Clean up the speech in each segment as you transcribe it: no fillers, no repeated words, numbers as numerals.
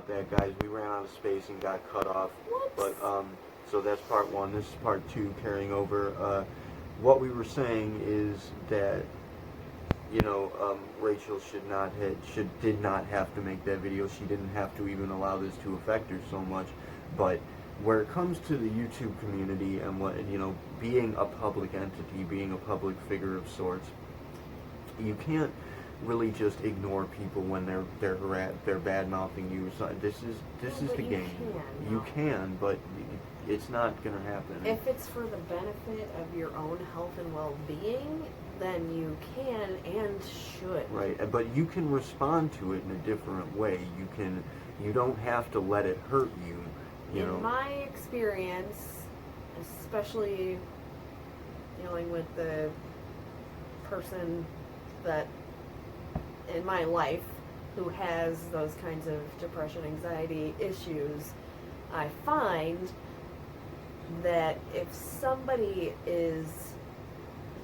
about that, guys. We ran out of space and got cut off. Whoops. But so that's part one. This is part two, carrying over. What we were saying is that, you know, Rachel did not have to make that video. She didn't have to even allow this to affect her so much. But where it comes to the YouTube community and what, you know, being a public entity, being a public figure of sorts, you can't really just ignore people when they're bad mouthing you. So this is the game. You can, but it's not gonna happen. If it's for the benefit of your own health and well-being, then you can and should. Right, but you can respond to it in a different way. You don't have to let it hurt you. You know. In my experience, especially dealing with the person that in my life who has those kinds of depression, anxiety issues, I find that if somebody is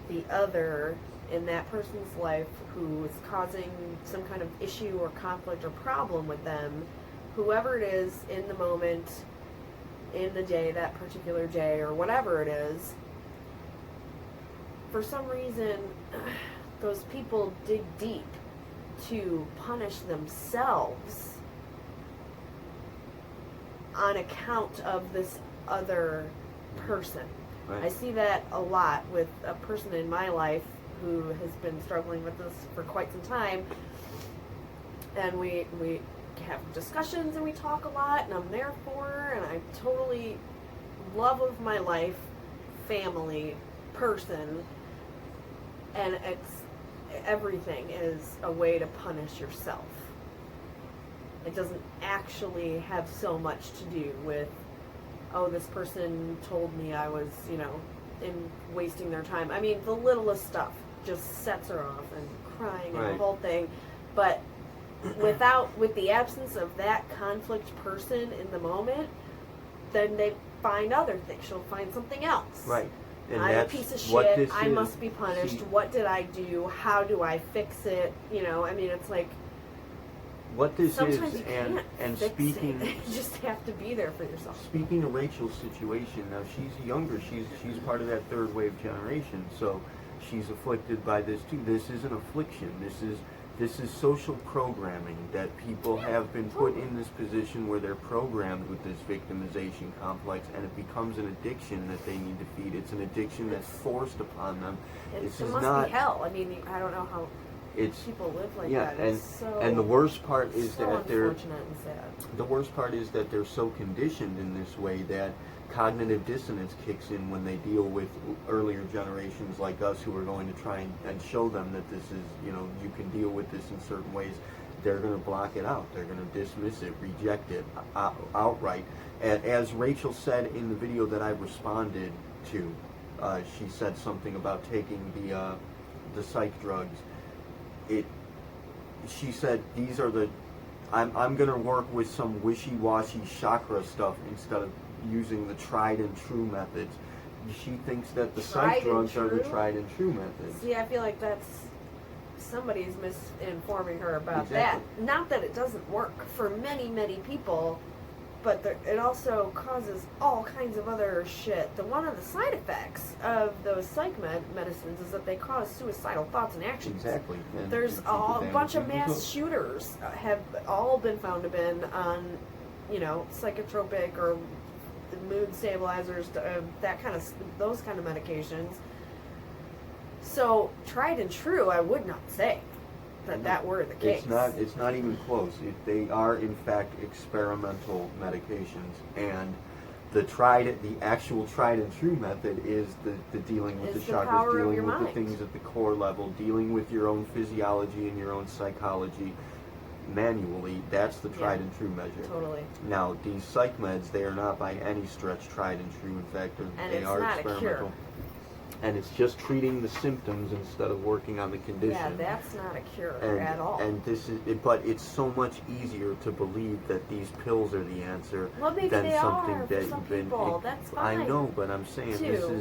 the other in that person's life who is causing some kind of issue or conflict or problem with them, whoever it is in the moment, in the day, that particular day, or whatever it is, for some reason, those people dig deep to punish themselves on account of this other person. Right. I see that a lot with a person in my life who has been struggling with this for quite some time, and we have discussions and we talk a lot, and I'm there for her, and I'm totally love of my life, family, person, and everything is a way to punish yourself. It doesn't actually have so much to do with, oh, this person told me I was, you know, wasting their time. I mean, the littlest stuff just sets her off, and crying and the whole thing. But with the absence of that conflict person in the moment, then they find other things. She'll find something else. Right. And I'm a piece of shit. I must be punished. What did I do? How do I fix it? You know, I mean, it's like what this sometimes is, you can't and fix speaking, it. You just have to be there for yourself. Speaking of Rachel's situation, now she's younger. She's part of that third wave generation, so she's afflicted by this too. This is an affliction. This is social programming that people have been put in this position where they're programmed with this victimization complex, and it becomes an addiction that they need to feed. It's an addiction that's forced upon them. It must be hell. I mean, I don't know how people live like that. And the worst part is so that they're unfortunate and sad. The worst part is that they're so conditioned in this way that cognitive dissonance kicks in when they deal with earlier generations like us who are going to try and show them that this is, you know, you can deal with this in certain ways. They're going to block it out. They're going to dismiss it, reject it outright. As Rachel said in the video that I responded to, she said something about taking the psych drugs. She said these are I'm going to work with some wishy-washy chakra stuff instead of using the tried and true methods. She thinks that the psych drugs are the tried and true methods. See, I feel like somebody's misinforming her about that. Not that it doesn't work for many, many people, but it also causes all kinds of other shit. One of the side effects of those psych medicines is that they cause suicidal thoughts and actions. Exactly. And there's a bunch of mass shooters have all been found to have been on, you know, psychotropic or mood stabilizers, those kind of medications. So tried and true, I would not say that were the case. It's not even close. They are in fact experimental medications, and the actual tried and true method is the dealing with the chakras, dealing with the things at the core level, dealing with your own physiology and your own psychology manually. That's the tried and true measure. Totally. Now, these psych meds, they are not by any stretch tried and true. In fact, they are experimental. A cure. And it's just treating the symptoms instead of working on the condition. Yeah, that's not a cure at all. And but it's so much easier to believe that these pills are the answer than something that you've been. That's fine. I know, but I'm saying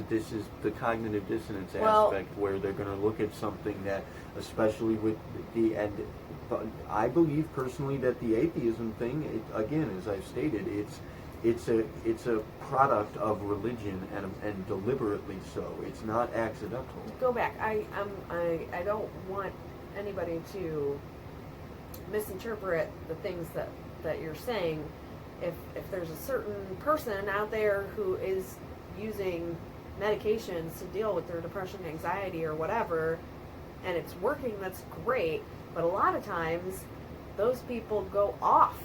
this is the cognitive dissonance aspect where they're going to look at something that, especially with but I believe personally that the atheism thing, again, as I've stated, it's a product of religion and deliberately so. It's not accidental. Go back. I don't want anybody to misinterpret the things that you're saying. If there's a certain person out there who is using medications to deal with their depression, anxiety, or whatever, and it's working, that's great. But a lot of times, those people go off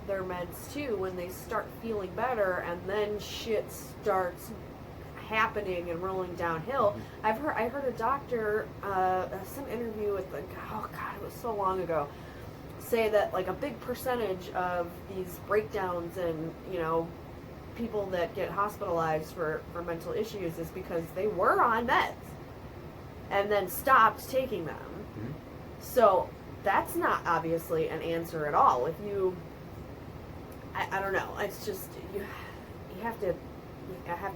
their meds too when they start feeling better, and then shit starts happening and rolling downhill. I heard a doctor, some interview with oh god, it was so long ago, say that like a big percentage of these breakdowns and people that get hospitalized for mental issues is because they were on meds and then stopped taking them. Mm-hmm. So that's not obviously an answer at all. If you, I don't know. It's just you have to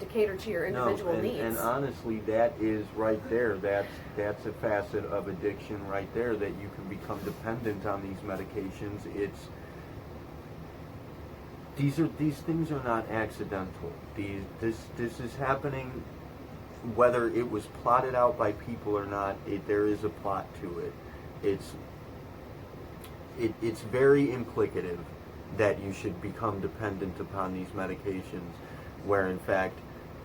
cater to your individual needs. And honestly, that is right there. That's a facet of addiction right there, that you can become dependent on these medications. These things are not accidental. This is happening, whether it was plotted out by people or not. There is a plot to it. It's very implicative that you should become dependent upon these medications, where in fact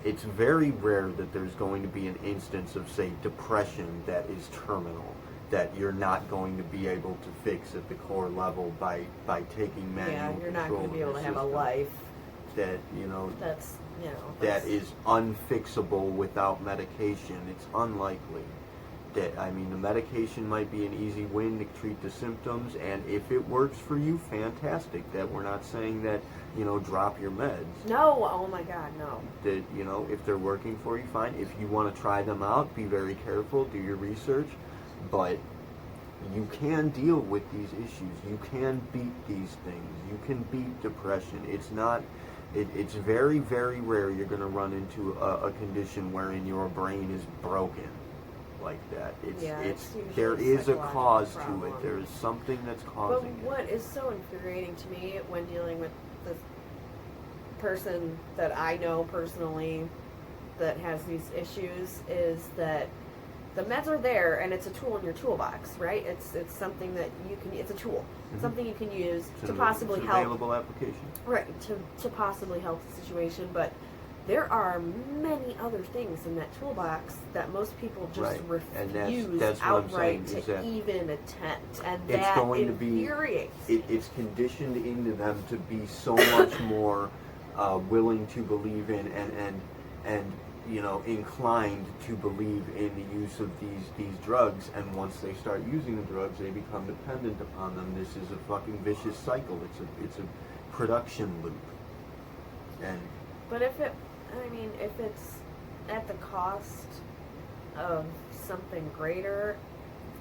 it's very rare that there's going to be an instance of, say, depression that is terminal, that you're not going to be able to fix at the core level by taking manual control. Yeah, you're not going to be able to have a life that that is unfixable without medication. It's unlikely. I mean, the medication might be an easy win to treat the symptoms, and if it works for you, fantastic. That we're not saying that, drop your meds. No, oh my God, no. That, if they're working for you, fine. If you want to try them out, be very careful, do your research, but you can deal with these issues. You can beat these things. You can beat depression. It's very, very rare you're going to run into a condition wherein your brain is broken like that. There is a cause to it. There is something that's causing it. But what is so infuriating to me when dealing with this person that I know personally that has these issues is that the meds are there and it's a tool in your toolbox, right? It's something that it's a tool. Mm-hmm. Something you can use to possibly help. Available application. Right, to possibly help the situation, but there are many other things in that toolbox that most people just refuse that's outright to even attempt, and that infuriates. It's conditioned into them to be so much more willing to believe in and inclined to believe in the use of these drugs, and once they start using the drugs, they become dependent upon them. This is a fucking vicious cycle. It's a production loop. But if it's at the cost of something greater,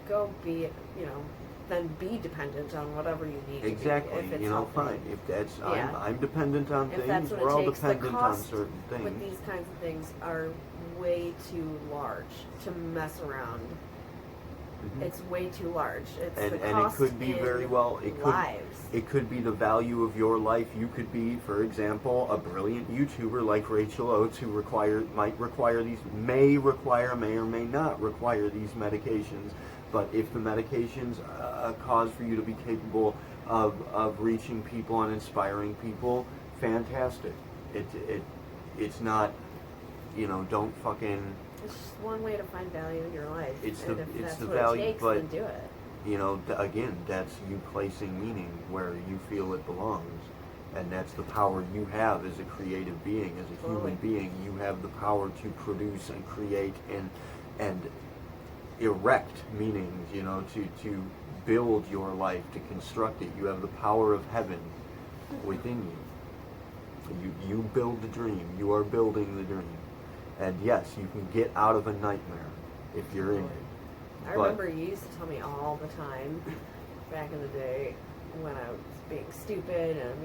then be dependent on whatever you need. Exactly. If it's fine. If that's, I'm dependent on if things. We're all dependent on certain things. With these kinds of things are way too large to mess around. Mm-hmm. It's way too large. And it could be very well. It could be the value of your life. You could be, for example, a brilliant YouTuber like Rachel Oates, who may or may not require these medications. But if the medication's a cause for you to be capable of reaching people and inspiring people, fantastic. It's not, don't fucking. It's just one way to find value in your life. It's the value, takes, but then do it. Again, that's you placing meaning where you feel it belongs, and that's the power you have as a creative being, as a human being. You have the power to produce and create and erect meanings, to build your life, to construct it. You have the power of heaven within you. You build the dream. You are building the dream. And yes, you can get out of a nightmare if you're in it. I remember you used to tell me all the time back in the day when I was being stupid, and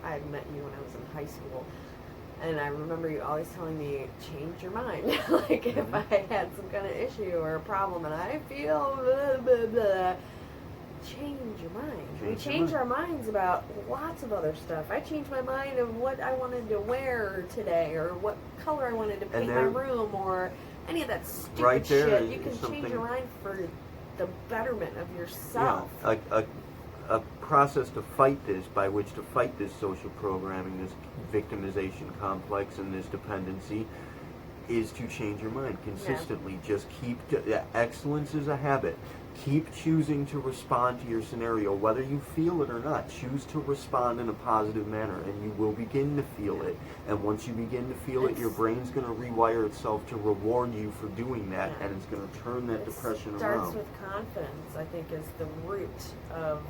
I had met you when I was in high school. And I remember you always telling me, change your mind. Like, if I had some kind of issue or a problem and I feel blah, blah, blah, change your mind. We Change your change mind. our minds about lots of other stuff. I changed my mind of what I wanted to wear today, or what color I wanted to paint my room, or any of that stupid Right there shit. You can is change your something- mind for the betterment of yourself. Yeah, a process to fight this, by which to fight this social programming, this victimization complex, and this dependency, is to change your mind consistently. Just keep, excellence is a habit. Keep choosing to respond to your scenario, whether you feel it or not. Choose to respond in a positive manner, and you will begin to feel it. And once you begin to feel it, your brain's going to rewire itself to reward you for doing that, and it's going to turn that depression It around. starts with confidence, I think, is the root of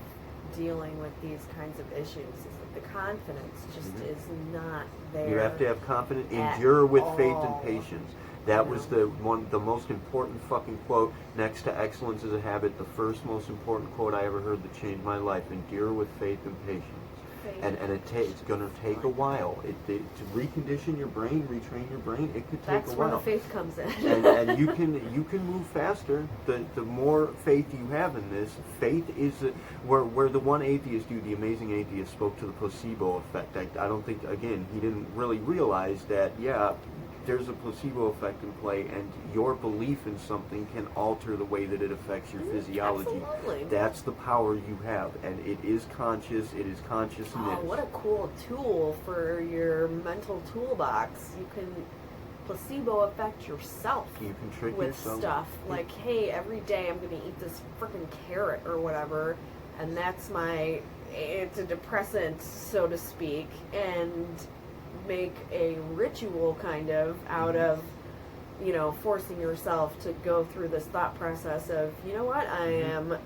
dealing with these kinds of issues. Is that the confidence just is not there. You have to have confidence. at Endure with faith all. and patience. That was the most important fucking quote next to excellence is a habit. The first most important quote I ever heard that changed my life. Endure with faith and patience. And it's going to take a while. To recondition your brain, retrain your brain, it could take That's a while. where the faith comes in. and you can move faster. The more faith you have in this, faith is where the one atheist dude, the amazing atheist, spoke to the placebo effect. I don't think, again, he didn't really realize that, there's a placebo effect in play, and your belief in something can alter the way that it affects your physiology. Absolutely. That's the power you have, and it is conscious. It is consciousness. Oh, what a cool tool for your mental toolbox. You can placebo affect yourself. You can trick with yourself. Stuff like, hey, every day I'm going to eat this freaking carrot or whatever, and that's my antidepressant, so to speak, and make a ritual kind of out of, forcing yourself to go through this thought process of, you know what, I am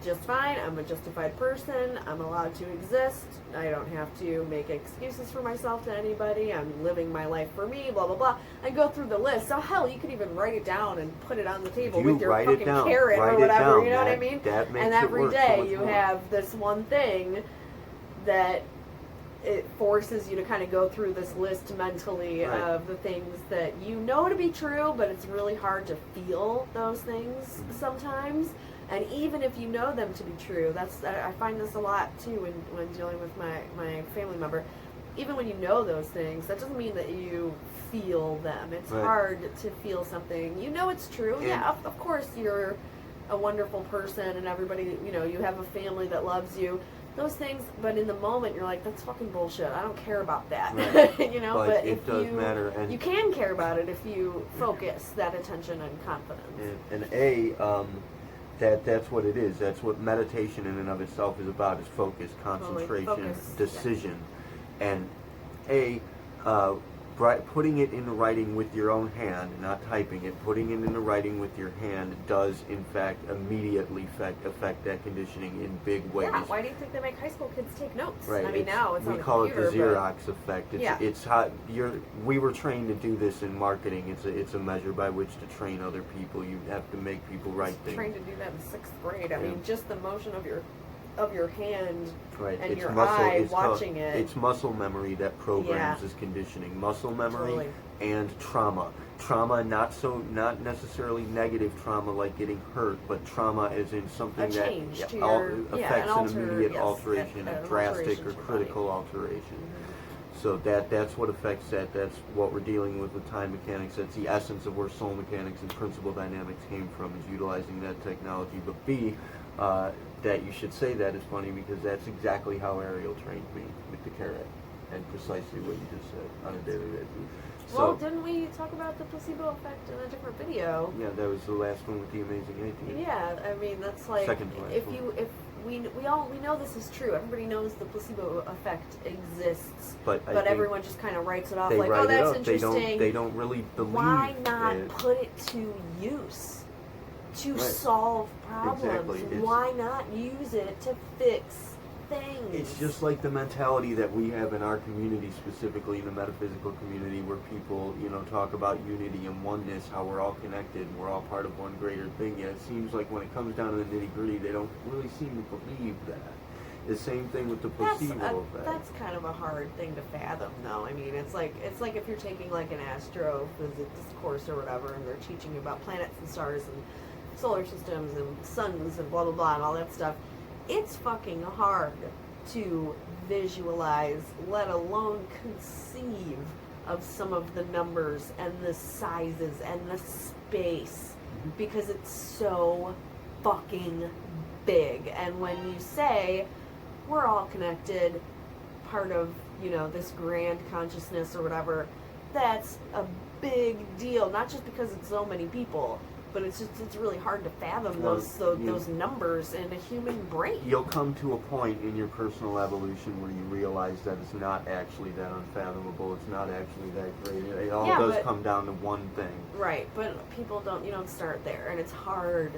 just fine, I'm a justified person, I'm allowed to exist, I don't have to make excuses for myself to anybody, I'm living my life for me, blah, blah, blah, and go through the list. So hell, you could even write it down and put it on the table with your fucking carrot or whatever, you know what I mean? That makes and it every work so day much you more. have this one thing that it forces you to kind of go through this list mentally of the things that you know to be true, but it's really hard to feel those things sometimes. And even if you know them to be true, I find this a lot too when dealing with my family member. Even when you know those things, that doesn't mean that you feel them. It's hard to feel something. You know it's true. And of course you're a wonderful person and everybody, you have a family that loves you. Those things, but in the moment you're like, that's fucking bullshit. I don't care about that. Right. But it does matter. And you can care about it if you focus that attention and confidence. That's what it is. That's what meditation in and of itself is about, is focus, concentration, decision. And putting it into writing with your own hand, not typing it, putting it into writing with your hand does, in fact, immediately affect that conditioning in big ways. Yeah, why do you think they make high school kids take notes? Right. I mean, now it's on we the call computer, it the Xerox effect. It's how we were trained to do this in marketing. It's a measure by which to train other people. You have to make people write things. Trained to do that in 6th grade. I mean, just the motion of your hand and it's your muscle, eye watching it. It's muscle memory that programs this conditioning. Muscle memory and trauma. Trauma, not necessarily negative trauma like getting hurt, but trauma as in something that affects an immediate alteration, a drastic or critical alteration. So that's what affects that. That's what we're dealing with time mechanics. That's the essence of where soul mechanics and principle dynamics came from, is utilizing that technology. But B, that you should say that is funny, because that's exactly how Ariel trained me with the carrot, and precisely what you just said on a daily basis. Well, didn't we talk about the placebo effect in a different video? Yeah, that was the last one with the amazing atheist. Yeah, I mean that's like Second to last if one. we know this is true. Everybody knows the placebo effect exists, but everyone just kind of writes it off they like, write oh, that's it up. interesting. They don't really believe. Why not it. put it to use to Right. solve problems? Exactly. Why not use it to fix things? It's just like the mentality that we have in our community, specifically in the metaphysical community, where people, talk about unity and oneness, how we're all connected, and we're all part of one greater thing. Yet it seems like when it comes down to the nitty-gritty, they don't really seem to believe that. The same thing with the placebo effect. That's kind of a hard thing to fathom, though. I mean, it's like if you're taking like an astrophysics course or whatever, and they're teaching you about planets and stars and solar systems and suns and blah blah blah and all that stuff, it's fucking hard to visualize, let alone conceive of some of the numbers and the sizes and the space, because it's so fucking big. And when you say we're all connected, part of, you know, this grand consciousness or whatever, that's a big deal. Not just because it's so many people, but it's really hard to fathom those numbers in a human brain. You'll come to a point in your personal evolution where you realize that it's not actually that unfathomable. It's not actually that great. It all does come down to one thing. Right, but people you don't start there, and it's hard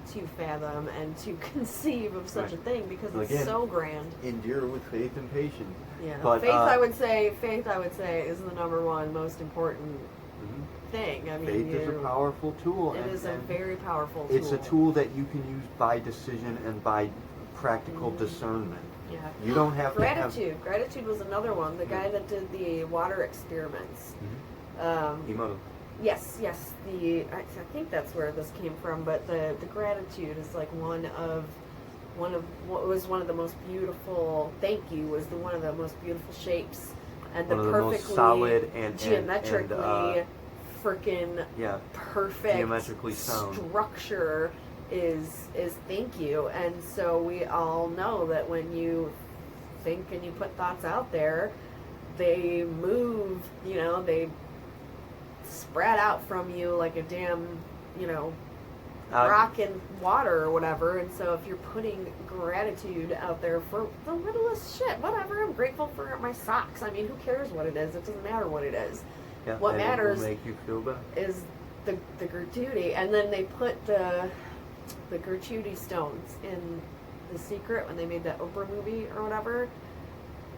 to fathom and to conceive of such a thing because it's so grand. Endure with faith and patience. Yeah, but faith I would say is the number one most important thing. I mean, faith is a powerful tool. It is a very powerful tool. It's a tool that you can use by decision and by practical discernment. Yeah. You don't have gratitude. to have... Gratitude was another one. The guy that did the water experiments. Emoto. Yes. I think that's where this came from. But the gratitude is like one of what was one of the most beautiful. Thank you was one of the most beautiful shapes, and the perfectly solid and geometrically freaking perfect geometrically sound structure is thank you. And so we all know that when you think and you put thoughts out there, they move, you know, they spread out from you like a damn, you know, rock in water or whatever. And so if you're putting gratitude out there for the littlest shit, whatever, I'm grateful for my socks. I mean, who cares what it is? It doesn't matter what it is. Yeah, what matters will make you feel better. Is the gratuity. And then they put the gratuity stones in The Secret when they made that Oprah movie or whatever.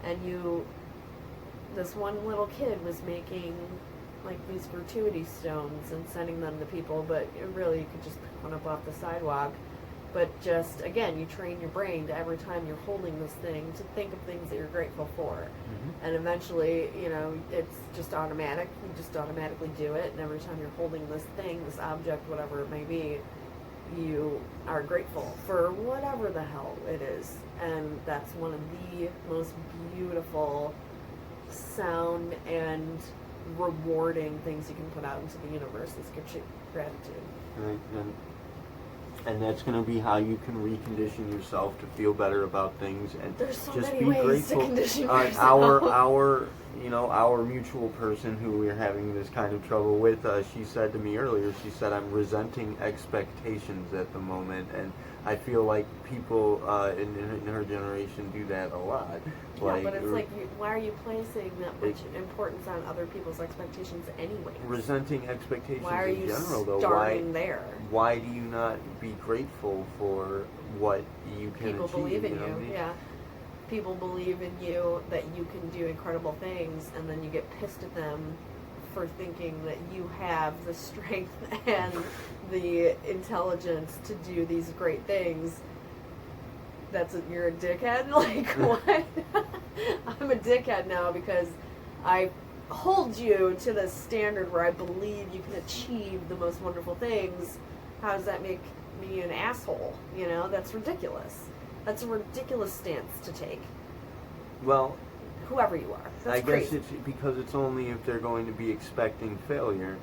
And this one little kid was making like these gratuity stones and sending them to people, but really you could just pick one up off the sidewalk. But just, again, you train your brain to every time you're holding this thing to think of things that you're grateful for. And eventually, you know, it's just automatic. You just automatically do it. And every time you're holding this thing, this object, whatever it may be, you are grateful for whatever the hell it is. And that's one of the most beautiful sound and rewarding things you can put out into the universe is gratitude. Right, and that's going to be how you can recondition yourself to feel better about things, and there's so just many be ways grateful. To condition yourself. Our mutual person who we're having this kind of trouble with, she said to me earlier, she said, I'm resenting expectations at the moment, and I feel like people in her generation do that a lot. Yeah, but it's like, why are you placing that much importance on other people's expectations anyway? Resenting expectations why are in you general, though. Why do you not be grateful for what you can people achieve? People believe in you. You. Yeah. People believe in you that you can do incredible things, and then you get pissed at them for thinking that you have the strength and the intelligence to do these great things. You're a dickhead? Like, what? I'm a dickhead now because I hold you to the standard where I believe you can achieve the most wonderful things. How does that make me an asshole? You know, that's ridiculous. That's a ridiculous stance to take. Well, whoever you are. That's I guess crazy. it's because it's only if they're going to be expecting failure.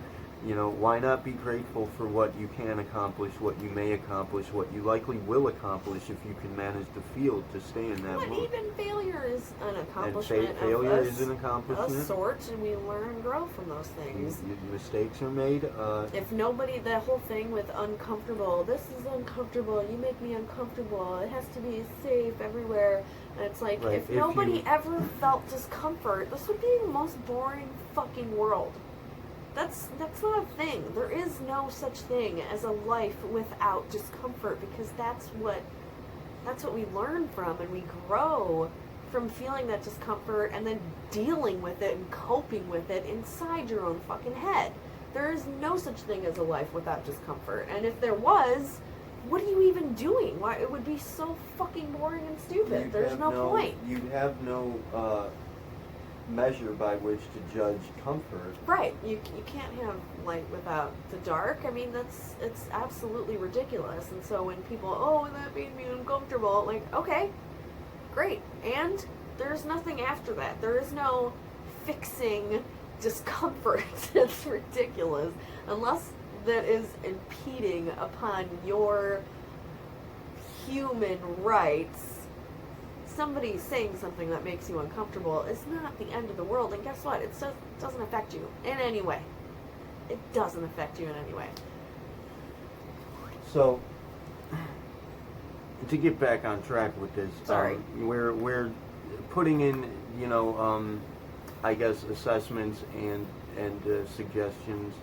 You know, why not be grateful for what you can accomplish, what you may accomplish, what you likely will accomplish if you can manage the field to stay in that But mode. even failure is an accomplishment. And failure is an accomplishment. A sort, and we learn and grow from those things. Mistakes are made. If nobody, that whole thing with uncomfortable, this is uncomfortable, you make me uncomfortable, it has to be safe everywhere. And it's like, right. if nobody ever felt discomfort, this would be the most boring fucking world. That's not a thing. There is no such thing as a life without discomfort, because that's what we learn from, and we grow from feeling that discomfort and then dealing with it and coping with it inside your own fucking head. There is no such thing as a life without discomfort. And if there was, what are you even doing? Why, it would be so fucking boring and stupid. There's no point. You'd have no measure by which to judge comfort. Right. You can't have light without the dark. I mean, it's absolutely ridiculous. And so when people, oh, that made me uncomfortable, like, okay, great. And there's nothing after that. There is no fixing discomfort. It's ridiculous. Unless that is impeding upon your human rights. Somebody saying something that makes you uncomfortable is not the end of the world, and guess what? It doesn't affect you in any way. It doesn't affect you in any way. So, to get back on track with this, Sorry. We're putting in, I guess, assessments and suggestions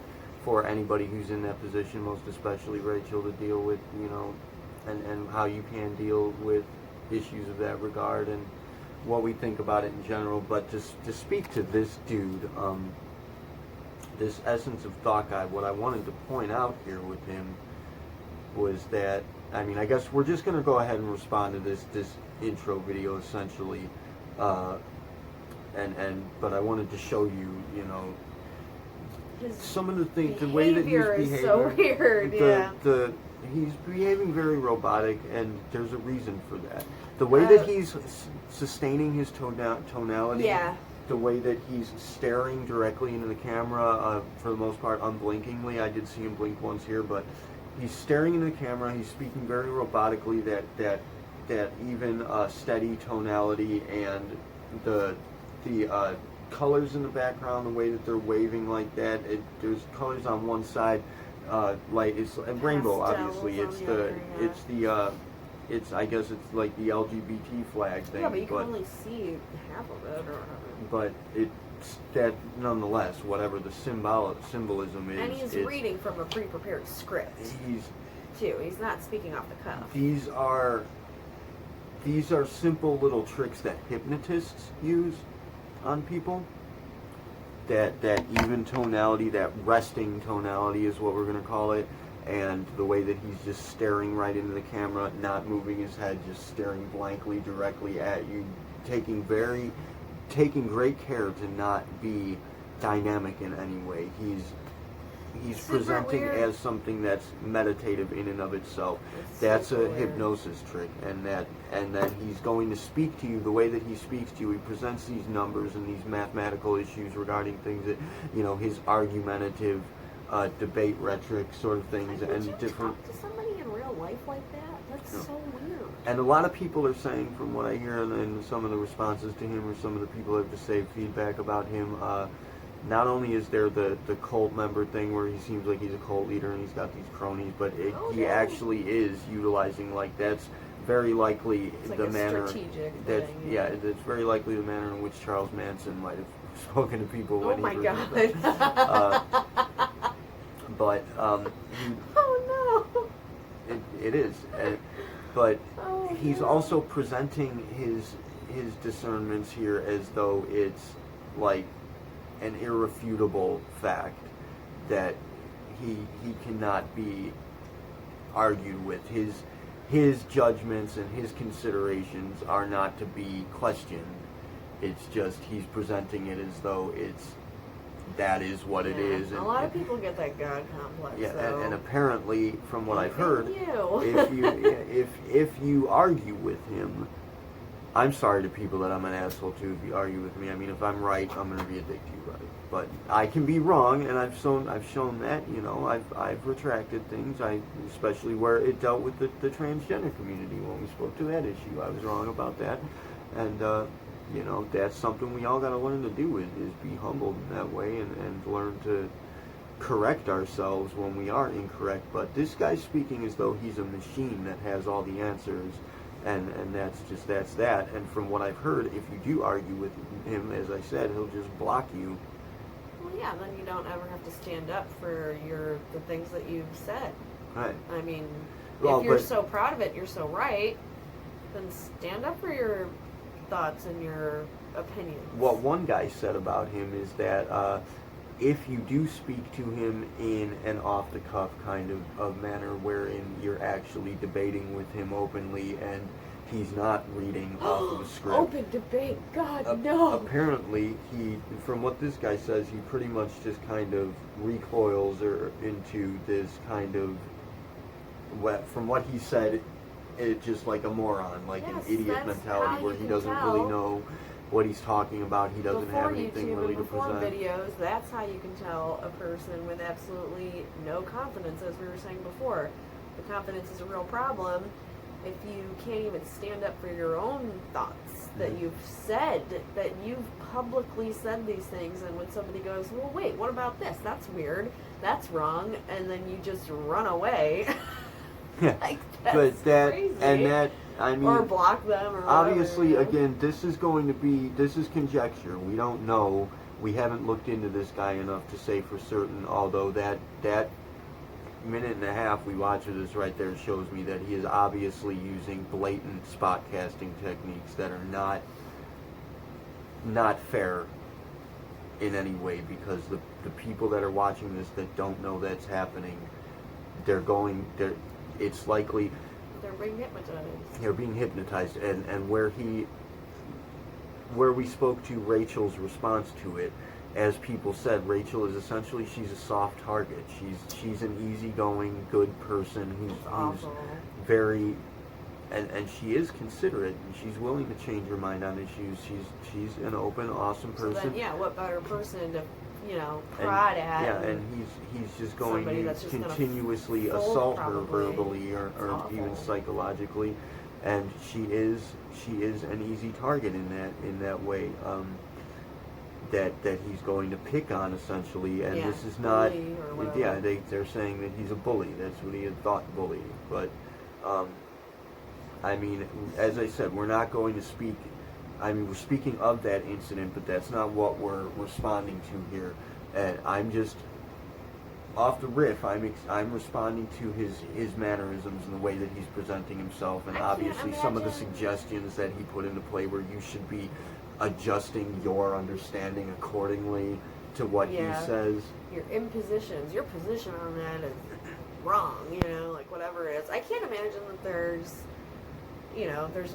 for anybody who's in that position, most especially Rachel, to deal with, and how you can deal with issues of that regard and what we think about it in general. But to speak to this dude, this essence of thought guide, what I wanted to point out here with him was that, I mean, I guess we're just going to go ahead and respond to this intro video essentially, but I wanted to show you, some of the things, the way that he's behaving is so weird. He's behaving very robotic, and there's a reason for that. The way that he's sustaining his tonality, the way that he's staring directly into the camera, for the most part unblinkingly. I did see him blink once here, but he's staring into the camera. He's speaking very robotically. That even steady tonality and the colors in the background, the way that they're waving like that. There's colors on one side. Like it's a rainbow, obviously. It's I guess it's like the LGBT flag thing. Yeah, but you can only see half of it, or whatever. But it's that nonetheless, whatever the symbolism is. And he's reading from a pre-prepared script. He's not speaking off the cuff. These are simple little tricks that hypnotists use on people. That even tonality, that resting tonality is what we're going to call it, and the way that he's just staring right into the camera, not moving his head, just staring blankly directly at you, taking great care to not be dynamic in any way. He's presenting weird. as something that's meditative in and of itself. That's a hypnosis trick, and then he's going to speak to you the way that he speaks to you. He presents these numbers and these mathematical issues regarding things that, his argumentative debate rhetoric sort of things, Would and you different. talk to somebody in real life like that? That's so weird. And a lot of people are saying, from what I hear in some of the responses to him, or some of the people that have just saved feedback about him, not only is there the cult member thing where he seems like he's a cult leader and he's got these cronies, but he actually is utilizing, like, that's very likely It's the like a manner strategic that thing. it's very likely the manner in which Charles Manson might have spoken to people when Oh my he God. but Oh no. it is, but Oh, he's no. also presenting his discernments here as though it's like an irrefutable fact that he cannot be argued with. His judgments and his considerations are not to be questioned. It's just he's presenting it as though that is what it is. And a lot of people get that God complex. Yeah, though. and apparently, from what I've heard, You. if you argue with him, I'm sorry to people that I'm an asshole to if you argue with me. I mean, if I'm right, I'm going to be a dick to you, right? But I can be wrong, and I've shown that. I've retracted things. Especially where it dealt with the transgender community when we spoke to that issue. I was wrong about that, and that's something we all got to learn to do is be humbled in that way and learn to correct ourselves when we are incorrect. But this guy's speaking as though he's a machine that has all the answers. And that's that. And from what I've heard, if you do argue with him, as I said, he'll just block you. Well, yeah, then you don't ever have to stand up for the things that you've said. Right. I mean, Well, if you're but- so proud of it, you're so right, then stand up for your thoughts and your opinions. What one guy said about him is that if you do speak to him in an off-the-cuff kind of manner wherein you're actually debating with him openly and He's not reading off of a script. Open debate, God, no. Apparently, from what this guy says, he pretty much just kind of recoils into this kind of, from what he said, it just like a moron, like an idiot mentality where he doesn't really know what he's talking about. He doesn't have anything YouTube really to before present. videos, that's how you can tell a person with absolutely no confidence, as we were saying before. The confidence is a real problem. If you can't even stand up for your own thoughts, that you've said, that you've publicly said these things, and when somebody goes, well, wait, what about this? That's weird. That's wrong. And then you just run away. Yeah. Like, that's but that, crazy. and that, I mean, or block them, or obviously, whatever, again, this is conjecture. We don't know. We haven't looked into this guy enough to say for certain, although that minute and a half we watch of this right there shows me that he is obviously using blatant spot casting techniques that are not fair in any way, because the people that are watching this that don't know that's happening, it's likely they're being hypnotized. They're being hypnotized, and where we spoke to Rachel's response to it, as people said, Rachel is essentially, she's a soft target. She's an easygoing, good person who's very, and she is considerate, and she's willing to change her mind on issues. She's an open, awesome person. So then, yeah, what better person to, prod at? Yeah, and he's just going to just continuously assault her verbally or even psychologically, and she is an easy target in that way. That he's going to pick on, essentially, and this is not. Yeah, they're saying that he's a bully. That's what he had thought, bully. But I mean, as I said, we're not going to speak. I mean, we're speaking of that incident, but that's not what we're responding to here. And I'm just off the riff. I'm responding to his mannerisms and the way that he's presenting himself, and obviously some of the suggestions that he put into play, where you should be adjusting your understanding accordingly to what he says. Your impositions, your position on that is wrong, like whatever it is. I can't imagine that there's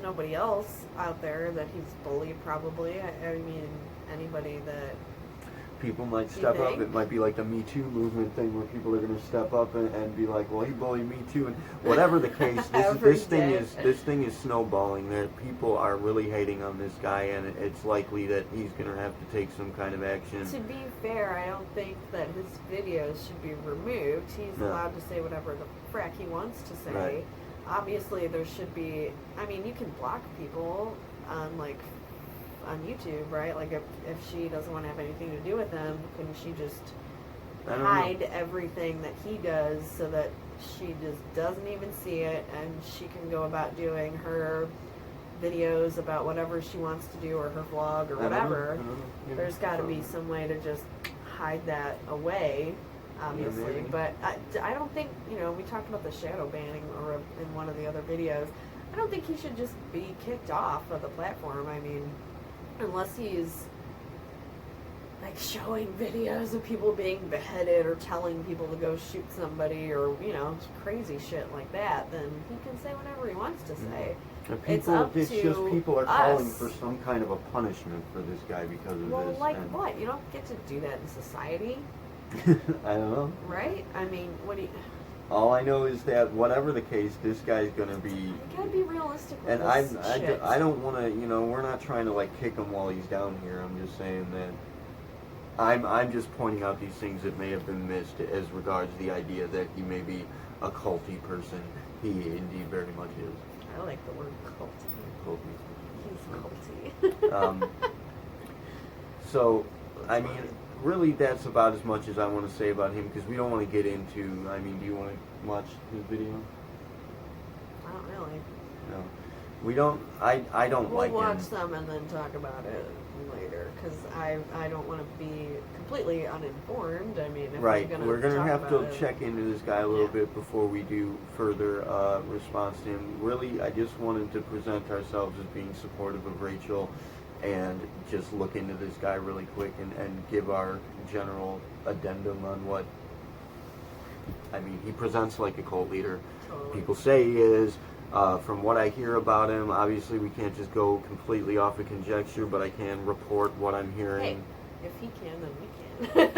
nobody else out there that he's bullied, probably. I mean, anybody that... People might step up. It might be like the Me Too movement thing, where people are going to step up and be like, well, he bullied me too. And whatever the case, this thing is snowballing. There, people are really hating on this guy, and it's likely that he's going to have to take some kind of action. To be fair, I don't think that his videos should be removed. He's allowed to say whatever the frack he wants to say. Right. Obviously, there should be... I mean, you can block people on YouTube, right? Like, if she doesn't want to have anything to do with him, couldn't she just hide everything that he does so that she just doesn't even see it, and she can go about doing her videos about whatever she wants to do, or her vlog, or whatever? There's got to be some way to just hide that away, obviously. But I don't think, we talked about the shadow banning or in one of the other videos. I don't think he should just be kicked off of the platform. I mean, unless he's like showing videos of people being beheaded, or telling people to go shoot somebody, or crazy shit like that, then he can say whatever he wants to say. People are calling for some kind of a punishment for this guy because of this. Well, like what? You don't get to do that in society. I don't know. Right? I mean, what do you... All I know is that whatever the case, this guy's gonna be. You gotta be realistic with and this shit. I don't want to. We're not trying to kick him while he's down here. I'm just saying that. I'm just pointing out these things that may have been missed as regards the idea that he may be a culty person. He indeed very much is. I like the word culty. Culty. He's culty. So, I mean, really, that's about as much as I want to say about him, because we don't want to get into... I mean, do you want to watch his video? I don't really. No. We don't... I don't like him. We'll watch some and then talk about it later, because I don't want to be completely uninformed. I mean, if right. I'm We're going to have to it, check into this guy a little bit before we do further response to him. Really, I just wanted to present ourselves as being supportive of Rachel, and just look into this guy really quick and give our general addendum on what... I mean, he presents like a cult leader. Totally. People say he is. From what I hear about him, obviously we can't just go completely off of conjecture, but I can report what I'm hearing. Hey, if he can, then we can.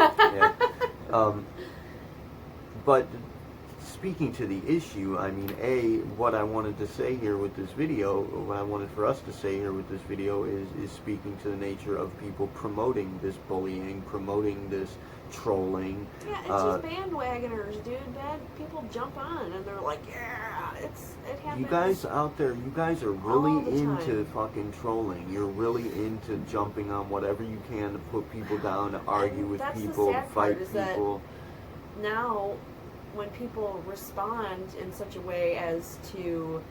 Yeah. But speaking to the issue, I mean, what I wanted to say here with this video, what I wanted for us to say here with this video is speaking to the nature of people promoting this bullying, promoting this trolling. Yeah, it's just bandwagoners, dude. People jump on and they're like, yeah, it happens. You guys out there, you guys are really into fucking trolling. You're really into jumping on whatever you can to put people down, to argue with people, to fight people. Now, when people respond in such a way as to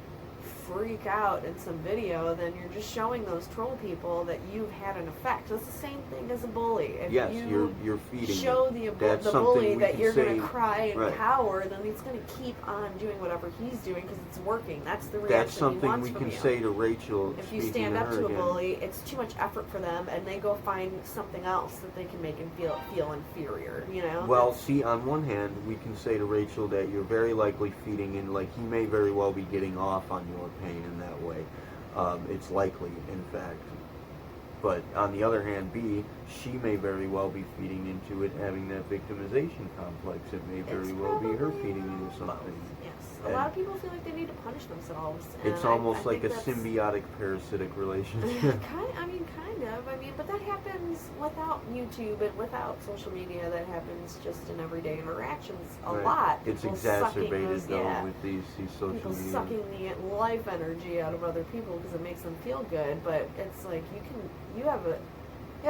freak out in some video, then you're just showing those troll people that you've had an effect. It's the same thing as a bully. If yes, you you're feeding show the bully that you're going to cry and right. cower, then he's going to keep on doing whatever he's doing because it's working. That's the reaction That's something he wants we from can you. say to Rachel. If you stand up to a bully, it's too much effort for them, and they go find something else that they can make him feel inferior. You know. Well, see, on one hand, we can say to Rachel that you're very likely feeding in, like, he may very well be getting off on your pain in that way. It's likely, in fact. But on the other hand, B, she may very well be feeding into it, having that victimization complex. It may very well be her feeding into something. Yes. A lot of people feel like they need to punish themselves. It's almost like a symbiotic parasitic relationship. Kind of. I mean, but that happens without YouTube and without social media. That happens just in everyday interactions a lot. It's People exacerbated though with these social people media. Sucking the life energy out of other people because it makes them feel good. But it's like you have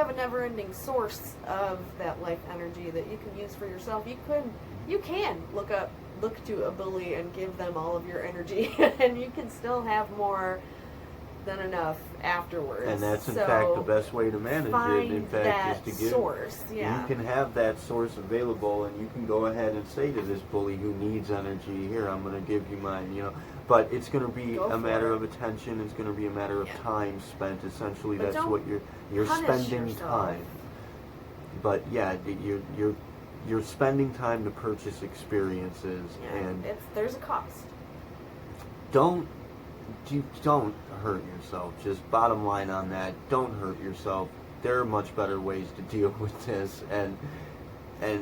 a never-ending source of that life energy that you can use for yourself. You can look to a bully and give them all of your energy, and you can still have more than enough afterwards. And that's in fact the best way to manage it. In fact, is to give source. Yeah. You can have that source available, and you can go ahead and say to this bully who needs energy, "Here, I'm going to give you mine." You know, but it's going to be a matter of attention. It's going to be a matter of time spent. Essentially, but that's what you're spending yourself. time. But yeah, you're spending time to purchase experiences, and there's a cost. Don't hurt yourself. Just bottom line on that, don't hurt yourself. There are much better ways to deal with this, and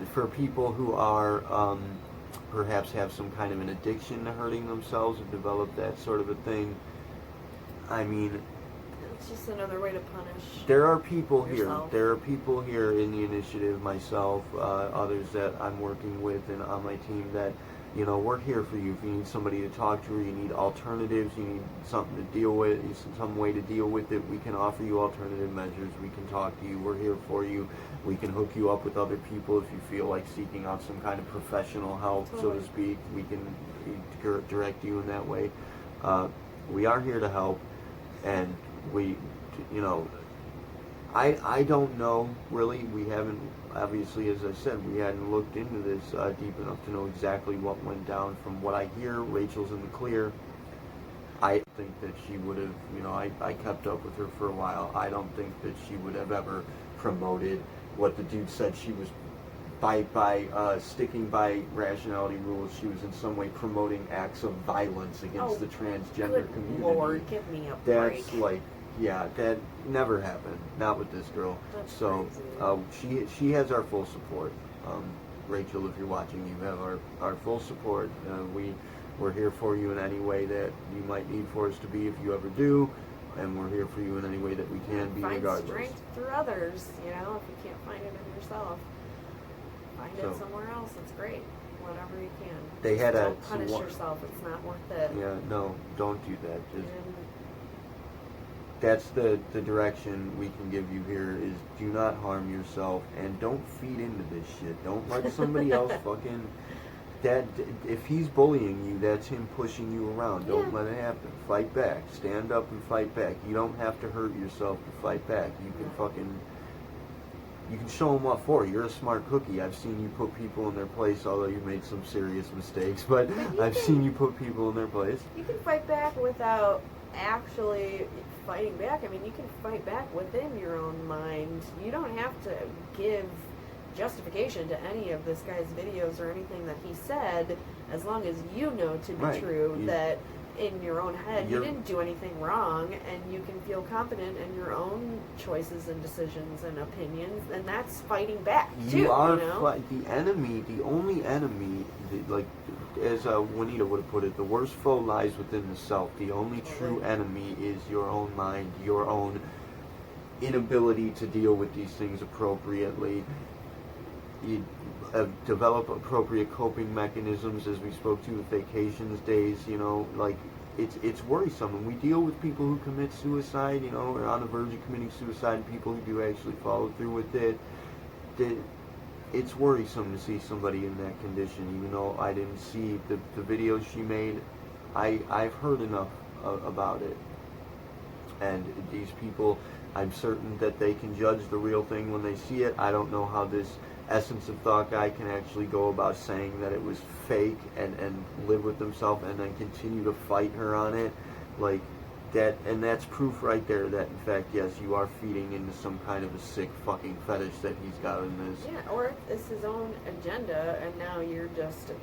for people who are perhaps have some kind of an addiction to hurting themselves and develop that sort of a thing, I mean, it's just another way to punish. There are people yourself. here. There are people here in the initiative, myself, others that I'm working with and on my team that, you know, we're here for you. If you need somebody to talk to, or you need alternatives, you need something to deal with, some way to deal with it, we can offer you alternative measures. We can talk to you. We're here for you. We can hook you up with other people if you feel like seeking out some kind of professional help, so to speak. We can direct you in that way. We are here to help, and we, you know, I don't know, really. We haven't, obviously, as I said, we hadn't looked into this deep enough to know exactly what went down. From what I hear, Rachel's in the clear. I think that she would have, you know, I kept up with her for a while. I don't think that she would have ever promoted what the dude said. She was, by sticking by rationality rules, she was in some way promoting acts of violence against the transgender community. Lord, give me a break. That's like, yeah, that never happened. Not with this girl. That's so she has our full support. Rachel, if you're watching, you have our full support. We're here for you in any way that you might need for us to be, if you ever do, and we're here for you in any way that we can be, regardless. Find strength through others, you know. If you can't find it in yourself, find it somewhere else. It's great. Whatever you can. They had don't punish yourself. It's not worth it. Yeah, no, don't do that. That's the direction we can give you here, is do not harm yourself, and don't feed into this shit. Don't let somebody else fucking... if he's bullying you, that's him pushing you around. Don't let it happen. Fight back. Stand up and fight back. You don't have to hurt yourself to fight back. You can you can show them what for. You're a smart cookie. I've seen you put people in their place, although you've made some serious mistakes, but I've seen you put people in their place. You can fight back without actually fighting back. I mean, you can fight back within your own mind. You don't have to give justification to any of this guy's videos or anything that he said, as long as you know to be true that in your own head. You didn't do anything wrong, and you can feel confident in your own choices and decisions and opinions, and that's fighting back too. You are the enemy. The only enemy, like as Juanita would have put it, the worst foe lies within the self. The only true enemy is your own mind, your own inability to deal with these things appropriately. You develop appropriate coping mechanisms, as we spoke to with vacations days, like it's worrisome. And we deal with people who commit suicide, or on the verge of committing suicide, and people who do actually follow through with it. It's worrisome to see somebody in that condition, even though I didn't see the videos she made. I've heard enough about it. And these people, I'm certain that they can judge the real thing when they see it. I don't know how this Essence of Thought guy can actually go about saying that it was fake and live with himself and then continue to fight her on it. Like that, and that's proof right there that in fact, yes, you are feeding into some kind of a sick fucking fetish that he's got in this. Yeah, or it's his own agenda, and now you're just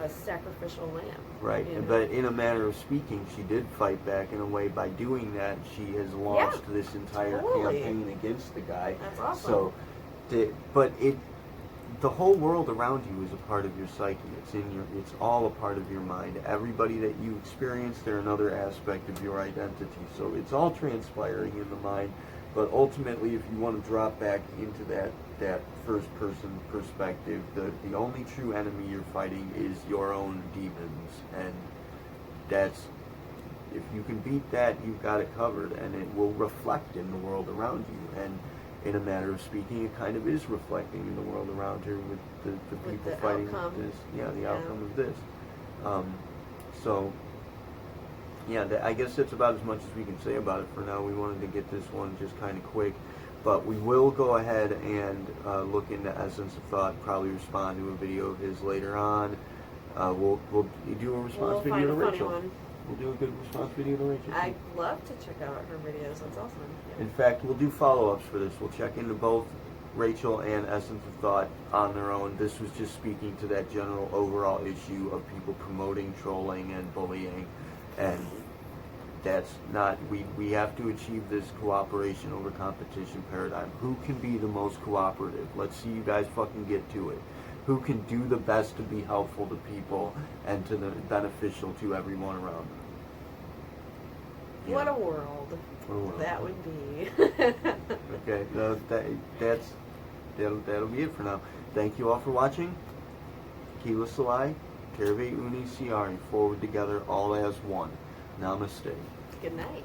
a sacrificial lamb. Right, but in a manner of speaking, she did fight back in a way. By doing that, she has launched this entire campaign against the guy. That's awesome. So, the whole world around you is a part of your psyche. It's all a part of your mind. Everybody that you experience, they're another aspect of your identity. So it's all transpiring in the mind. But ultimately, if you want to drop back into that first-person perspective, the only true enemy you're fighting is your own demons. And that's, if you can beat that, you've got it covered, and it will reflect in the world around you. And in a matter of speaking, it kind of is reflecting in the world around her with the people fighting this. Yeah, the outcome of this. So, yeah, I guess that's about as much as we can say about it for now. We wanted to get this one just kind of quick. But we will go ahead and look into Essence of Thought, probably respond to a video of his later on. We'll do a response video to Rachel. We'll do a good response video to Rachel. I'd love to check out her videos. That's awesome. Yeah. In fact, we'll do follow-ups for this. We'll check into both Rachel and Essence of Thought on their own. This was just speaking to that general overall issue of people promoting trolling and bullying. And that's not, we have to achieve this cooperation over competition paradigm. Who can be the most cooperative? Let's see you guys fucking get to it. Who can do the best to be helpful to people and to the beneficial to everyone around them? Yeah. What a world that would be. Okay, that'll be it for now. Thank you all for watching. Kila Salai, Kerve Uni Siari, forward together, all as one. Namaste. Good night.